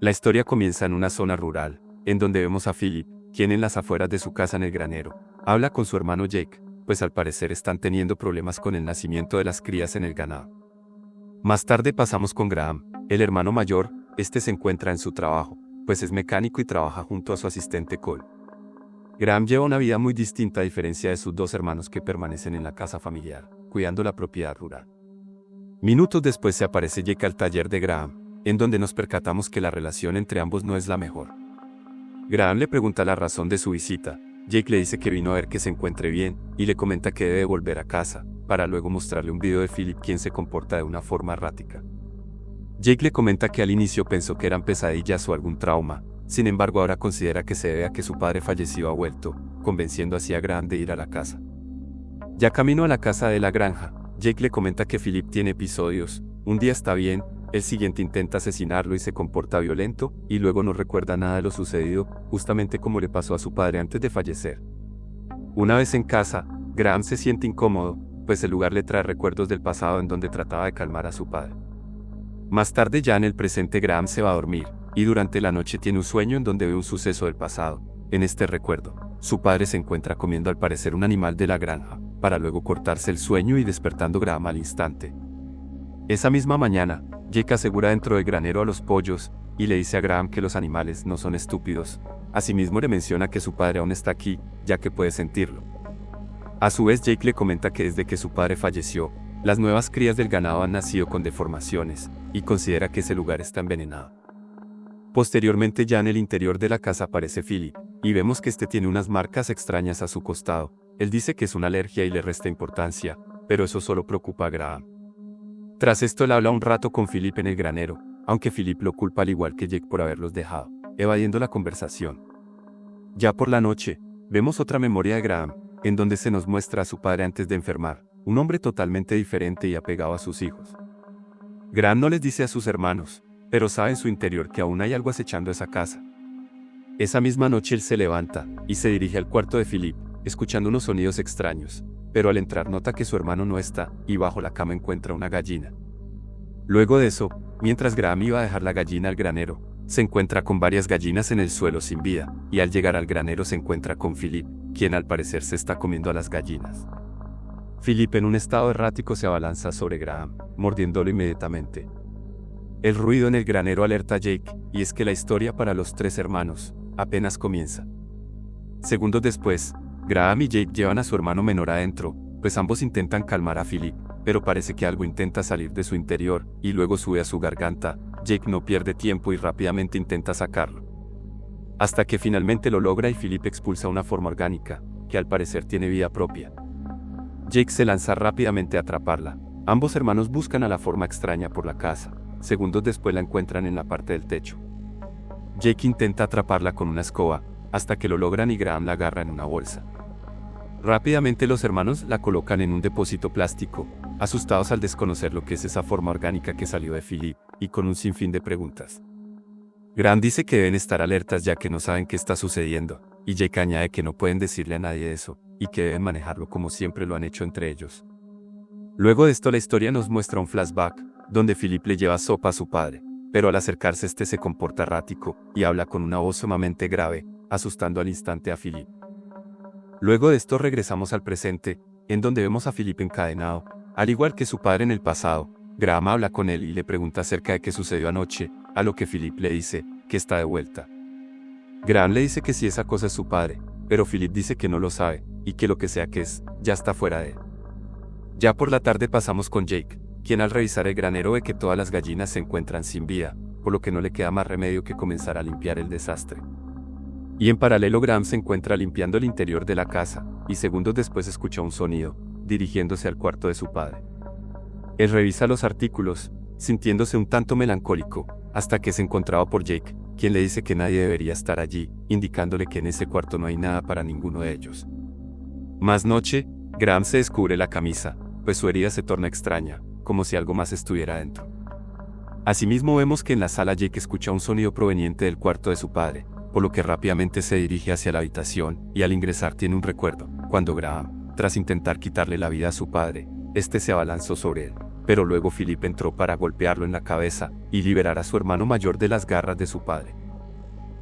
La historia comienza en una zona rural, en donde vemos a Philip, quien en las afueras de su casa en el granero, habla con su hermano Jake, pues al parecer están teniendo problemas con el nacimiento de las crías en el ganado. Más tarde pasamos con Graham, el hermano mayor. Este se encuentra en su trabajo, pues es mecánico y trabaja junto a su asistente Cole. Graham lleva una vida muy distinta a diferencia de sus dos hermanos que permanecen en la casa familiar, cuidando la propiedad rural. Minutos después se aparece Jake al taller de Graham, en donde nos percatamos que la relación entre ambos no es la mejor. Graham le pregunta la razón de su visita. Jake le dice que vino a ver que se encuentre bien, y le comenta que debe volver a casa, para luego mostrarle un video de Philip quien se comporta de una forma errática. Jake le comenta que al inicio pensó que eran pesadillas o algún trauma, sin embargo ahora considera que se debe a que su padre fallecido ha vuelto, convenciendo así a Graham de ir a la casa. Ya camino a la casa de la granja, Jake le comenta que Philip tiene episodios. Un día está bien, el siguiente intenta asesinarlo y se comporta violento, y luego no recuerda nada de lo sucedido, justamente como le pasó a su padre antes de fallecer. Una vez en casa, Graham se siente incómodo, pues el lugar le trae recuerdos del pasado en donde trataba de calmar a su padre. Más tarde, ya en el presente, Graham se va a dormir, y durante la noche tiene un sueño en donde ve un suceso del pasado. En este recuerdo, su padre se encuentra comiendo al parecer un animal de la granja, para luego cortarse el sueño y despertando Graham al instante. Esa misma mañana, Jake asegura dentro del granero a los pollos, y le dice a Graham que los animales no son estúpidos. Asimismo le menciona que su padre aún está aquí, ya que puede sentirlo. A su vez, Jake le comenta que desde que su padre falleció, las nuevas crías del ganado han nacido con deformaciones, y considera que ese lugar está envenenado. Posteriormente, ya en el interior de la casa aparece Philip, y vemos que este tiene unas marcas extrañas a su costado. Él dice que es una alergia y le resta importancia, pero eso solo preocupa a Graham. Tras esto, él habla un rato con Philip en el granero, aunque Philip lo culpa al igual que Jake por haberlos dejado, evadiendo la conversación. Ya por la noche, vemos otra memoria de Graham, en donde se nos muestra a su padre antes de enfermar, un hombre totalmente diferente y apegado a sus hijos. Graham no les dice a sus hermanos, pero sabe en su interior que aún hay algo acechando esa casa. Esa misma noche él se levanta, y se dirige al cuarto de Philip, escuchando unos sonidos extraños, pero al entrar nota que su hermano no está, y bajo la cama encuentra una gallina. Luego de eso, mientras Graham iba a dejar la gallina al granero, se encuentra con varias gallinas en el suelo sin vida, y al llegar al granero se encuentra con Philip, quien al parecer se está comiendo a las gallinas. Philip, en un estado errático, se abalanza sobre Graham, mordiéndolo inmediatamente. El ruido en el granero alerta a Jake, y es que la historia para los tres hermanos apenas comienza. Segundos después, Graham y Jake llevan a su hermano menor adentro, pues ambos intentan calmar a Philip, pero parece que algo intenta salir de su interior, y luego sube a su garganta. Jake no pierde tiempo y rápidamente intenta sacarlo. Hasta que finalmente lo logra y Philip expulsa una forma orgánica, que al parecer tiene vida propia. Jake se lanza rápidamente a atraparla. Ambos hermanos buscan a la forma extraña por la casa. Segundos después la encuentran en la parte del techo. Jake intenta atraparla con una escoba, hasta que lo logran y Graham la agarra en una bolsa. Rápidamente los hermanos la colocan en un depósito plástico, asustados al desconocer lo que es esa forma orgánica que salió de Philip, y con un sinfín de preguntas. Graham dice que deben estar alertas ya que no saben qué está sucediendo, y Jake añade que no pueden decirle a nadie eso, y que deben manejarlo como siempre lo han hecho entre ellos. Luego de esto, la historia nos muestra un flashback, donde Philip le lleva sopa a su padre, pero al acercarse este se comporta errático, y habla con una voz sumamente grave, asustando al instante a Philip. Luego de esto regresamos al presente, en donde vemos a Philip encadenado, al igual que su padre en el pasado. Graham habla con él y le pregunta acerca de qué sucedió anoche, a lo que Philip le dice que está de vuelta. Graham le dice que sí, esa cosa es su padre, pero Philip dice que no lo sabe, y que lo que sea que es, ya está fuera de él. Ya por la tarde pasamos con Jake, quien al revisar el granero ve que todas las gallinas se encuentran sin vida, por lo que no le queda más remedio que comenzar a limpiar el desastre. Y en paralelo Graham se encuentra limpiando el interior de la casa, y segundos después escucha un sonido, dirigiéndose al cuarto de su padre. Él revisa los artículos, sintiéndose un tanto melancólico, hasta que es encontrado por Jake, quien le dice que nadie debería estar allí, indicándole que en ese cuarto no hay nada para ninguno de ellos. Más noche, Graham se descubre la camisa, pues su herida se torna extraña, como si algo más estuviera dentro. Asimismo vemos que en la sala Jake escucha un sonido proveniente del cuarto de su padre, por lo que rápidamente se dirige hacia la habitación, y al ingresar tiene un recuerdo, cuando Graham, tras intentar quitarle la vida a su padre, este se abalanzó sobre él. pero luego Philip entró para golpearlo en la cabeza y liberar a su hermano mayor de las garras de su padre.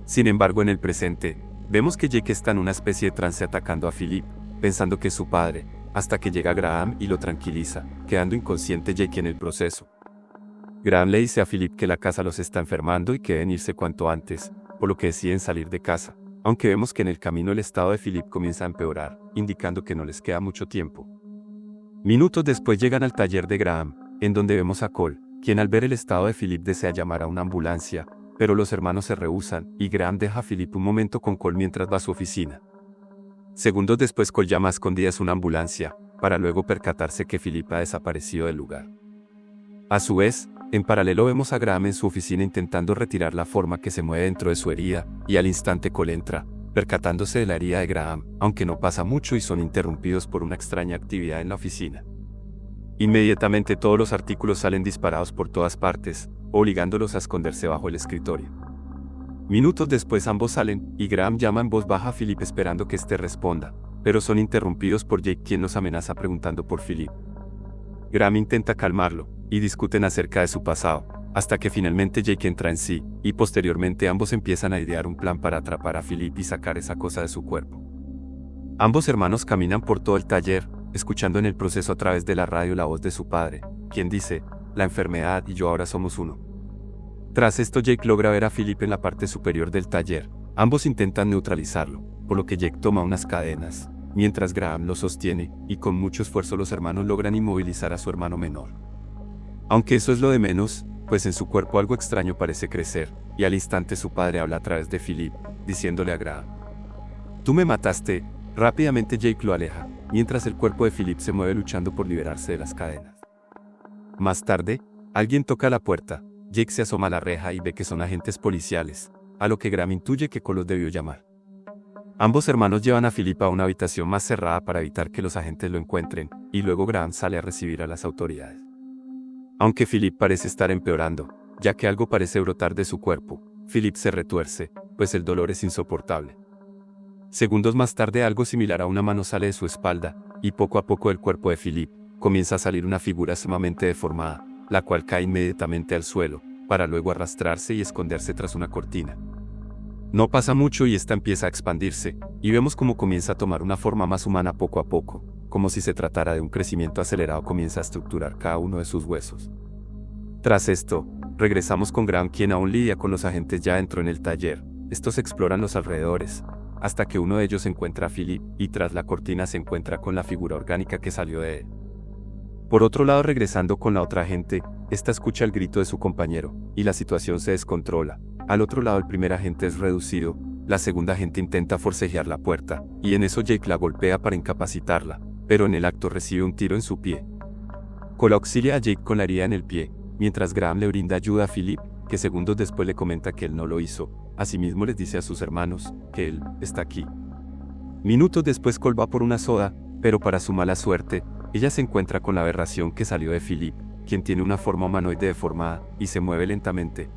Sin embargo, en el presente, vemos que Jake está en una especie de trance atacando a Philip, pensando que es su padre, hasta que llega Graham y lo tranquiliza, quedando inconsciente Jake en el proceso. Graham le dice a Philip que la casa los está enfermando y que deben irse cuanto antes, por lo que deciden salir de casa, aunque vemos que en el camino el estado de Philip comienza a empeorar, indicando que no les queda mucho tiempo. Minutos después llegan al taller de Graham, en donde vemos a Cole, quien al ver el estado de Philip desea llamar a una ambulancia, pero los hermanos se rehúsan, y Graham deja a Philip un momento con Cole mientras va a su oficina. Segundos después Cole llama a escondidas una ambulancia, para luego percatarse que Philip ha desaparecido del lugar. A su vez, en paralelo vemos a Graham en su oficina intentando retirar la forma que se mueve dentro de su herida, y al instante Cole entra, percatándose de la herida de Graham, aunque no pasa mucho y son interrumpidos por una extraña actividad en la oficina. Inmediatamente todos los artículos salen disparados por todas partes, obligándolos a esconderse bajo el escritorio. Minutos después ambos salen, y Graham llama en voz baja a Philip esperando que éste responda, pero son interrumpidos por Jake, quien los amenaza preguntando por Philip. Graham intenta calmarlo, y discuten acerca de su pasado, hasta que finalmente Jake entra en sí, y posteriormente ambos empiezan a idear un plan para atrapar a Philip y sacar esa cosa de su cuerpo. Ambos hermanos caminan por todo el taller, escuchando en el proceso a través de la radio la voz de su padre, quien dice, la enfermedad y yo ahora somos uno. Tras esto Jake logra ver a Philip en la parte superior del taller, ambos intentan neutralizarlo, por lo que Jake toma unas cadenas, mientras Graham lo sostiene, y con mucho esfuerzo los hermanos logran inmovilizar a su hermano menor. Aunque eso es lo de menos, pues en su cuerpo algo extraño parece crecer, y al instante su padre habla a través de Philip, diciéndole a Graham: «Tú me mataste». Rápidamente Jake lo aleja, mientras el cuerpo de Philip se mueve luchando por liberarse de las cadenas. Más tarde, alguien toca la puerta, Jake se asoma a la reja y ve que son agentes policiales, a lo que Graham intuye que Cole los debió llamar. Ambos hermanos llevan a Philip a una habitación más cerrada para evitar que los agentes lo encuentren, y luego Graham sale a recibir a las autoridades. Aunque Philip parece estar empeorando, ya que algo parece brotar de su cuerpo, Philip se retuerce, pues el dolor es insoportable. Segundos más tarde algo similar a una mano sale de su espalda, y poco a poco del cuerpo de Philip comienza a salir una figura sumamente deformada, la cual cae inmediatamente al suelo, para luego arrastrarse y esconderse tras una cortina. No pasa mucho y esta empieza a expandirse, y vemos cómo comienza a tomar una forma más humana poco a poco, como si se tratara de un crecimiento acelerado. Comienza a estructurar cada uno de sus huesos. Tras esto, regresamos con Graham, quien aún lidia con los agentes ya dentro en el taller. Estos exploran los alrededores, hasta que uno de ellos encuentra a Philip, y tras la cortina se encuentra con la figura orgánica que salió de él. Por otro lado, regresando con la otra agente, esta escucha el grito de su compañero, y la situación se descontrola. Al otro lado el primer agente es reducido, la segunda agente intenta forcejear la puerta, y en eso Jake la golpea para incapacitarla, pero en el acto recibe un tiro en su pie. Cole auxilia a Jake con la herida en el pie, mientras Graham le brinda ayuda a Philip, que segundos después le comenta que él no lo hizo. Asimismo les dice a sus hermanos que él está aquí. Minutos después Cole va por una soda, pero para su mala suerte, ella se encuentra con la aberración que salió de Philip, quien tiene una forma humanoide deformada, y se mueve lentamente.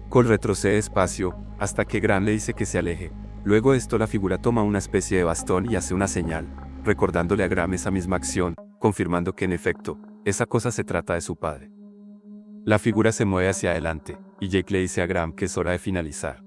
Cole retrocede despacio, hasta que Graham le dice que se aleje. Luego de esto la figura toma una especie de bastón y hace una señal, recordándole a Graham esa misma acción, confirmando que en efecto, esa cosa se trata de su padre. La figura se mueve hacia adelante, y Jake le dice a Graham que es hora de finalizar.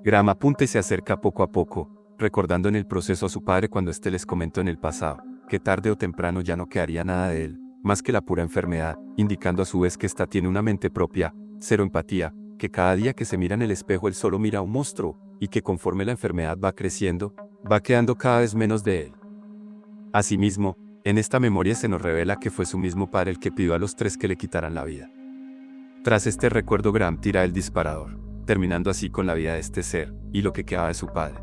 Graham apunta y se acerca poco a poco, recordando en el proceso a su padre cuando éste les comentó en el pasado, que tarde o temprano ya no quedaría nada de él, más que la pura enfermedad, indicando a su vez que ésta tiene una mente propia, cero empatía, que cada día que se mira en el espejo él solo mira a un monstruo, y que conforme la enfermedad va creciendo, va quedando cada vez menos de él. Asimismo, en esta memoria se nos revela que fue su mismo padre el que pidió a los tres que le quitaran la vida. Tras este recuerdo Graham tira el disparador, terminando así con la vida de este ser, y lo que quedaba de su padre.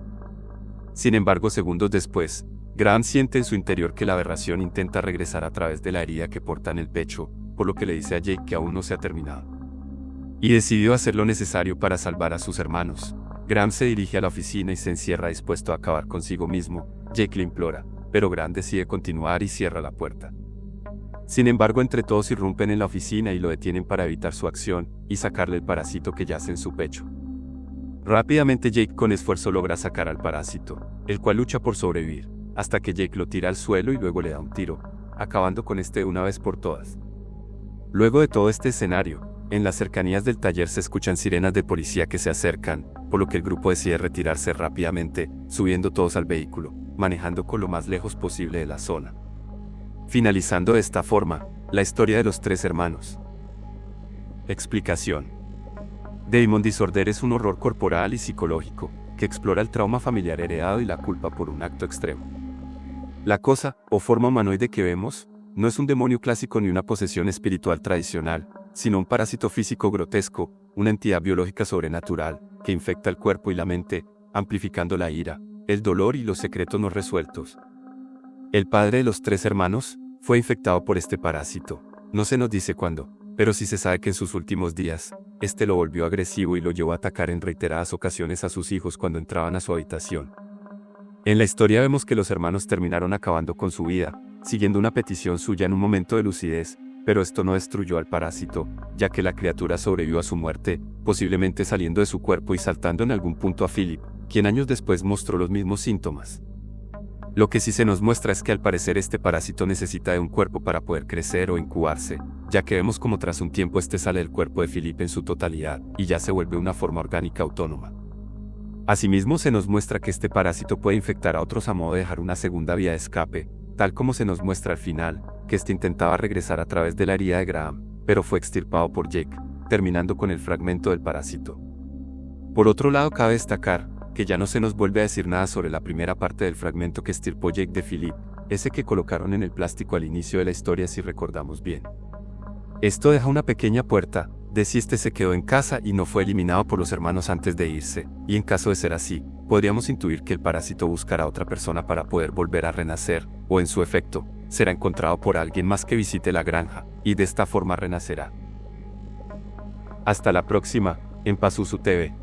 Sin embargo, segundos después, Graham siente en su interior que la aberración intenta regresar a través de la herida que porta en el pecho, por lo que le dice a Jake que aún no se ha terminado. Y decidió hacer lo necesario para salvar a sus hermanos. Graham se dirige a la oficina y se encierra dispuesto a acabar consigo mismo. Jake le implora, pero Graham decide continuar y cierra la puerta. Sin embargo, entre todos irrumpen en la oficina y lo detienen para evitar su acción y sacarle el parásito que yace en su pecho. Rápidamente Jake con esfuerzo logra sacar al parásito, el cual lucha por sobrevivir, hasta que Jake lo tira al suelo y luego le da un tiro, acabando con este de una vez por todas. Luego de todo este escenario, en las cercanías del taller se escuchan sirenas de policía que se acercan, por lo que el grupo decide retirarse rápidamente, subiendo todos al vehículo, manejando con lo más lejos posible de la zona. Finalizando de esta forma, la historia de los tres hermanos. Explicación. Demon Disorder es un horror corporal y psicológico, que explora el trauma familiar heredado y la culpa por un acto extremo. La cosa, o forma humanoide que vemos, no es un demonio clásico ni una posesión espiritual tradicional, sino un parásito físico grotesco, una entidad biológica sobrenatural, que infecta el cuerpo y la mente, amplificando la ira, el dolor y los secretos no resueltos. El padre de los tres hermanos fue infectado por este parásito. No se nos dice cuándo, pero sí se sabe que en sus últimos días, este lo volvió agresivo y lo llevó a atacar en reiteradas ocasiones a sus hijos cuando entraban a su habitación. En la historia vemos que los hermanos terminaron acabando con su vida, siguiendo una petición suya en un momento de lucidez, pero esto no destruyó al parásito, ya que la criatura sobrevivió a su muerte, posiblemente saliendo de su cuerpo y saltando en algún punto a Philip, quien años después mostró los mismos síntomas. Lo que sí se nos muestra es que al parecer este parásito necesita de un cuerpo para poder crecer o incubarse, ya que vemos como tras un tiempo este sale del cuerpo de Philip en su totalidad, y ya se vuelve una forma orgánica autónoma. Asimismo se nos muestra que este parásito puede infectar a otros a modo de dejar una segunda vía de escape, tal como se nos muestra al final, que este intentaba regresar a través de la herida de Graham, pero fue extirpado por Jake, terminando con el fragmento del parásito. Por otro lado cabe destacar, que ya no se nos vuelve a decir nada sobre la primera parte del fragmento que extirpó Jake de Philip, ese que colocaron en el plástico al inicio de la historia si recordamos bien. Esto deja una pequeña puerta, de si este se quedó en casa y no fue eliminado por los hermanos antes de irse, y en caso de ser así, podríamos intuir que el parásito buscará a otra persona para poder volver a renacer, o en su efecto, será encontrado por alguien más que visite la granja, y de esta forma renacerá. Hasta la próxima, en Pazuzu TV.